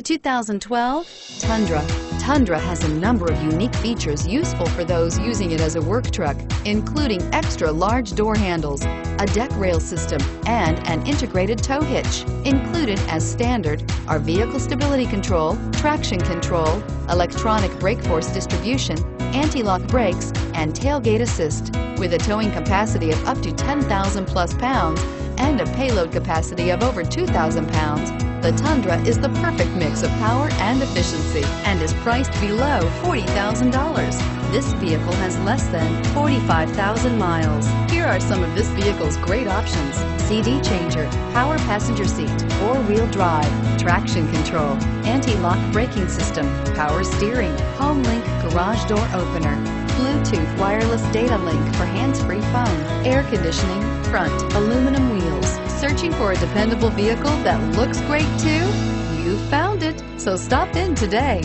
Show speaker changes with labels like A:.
A: 2012 Tundra. Tundra has a number of unique features useful for those using it as a work truck, including extra large door handles, a deck rail system, and an integrated tow hitch. Included as standard are vehicle stability control, traction control, electronic brake force distribution, anti-lock brakes, and tailgate assist. With a towing capacity of up to 10,000 plus pounds and a payload capacity of over 2,000 pounds, the Tundra is the perfect mix of power and efficiency and is priced below $40,000. This vehicle has less than 45,000 miles. Here are some of this vehicle's great options: CD changer, power passenger seat, four-wheel drive, traction control, anti-lock braking system, power steering, home link garage door opener, Bluetooth wireless data link for hands-free phone, air conditioning, front aluminum wheels. Searching for a dependable vehicle that looks great too? You found it, so stop in today.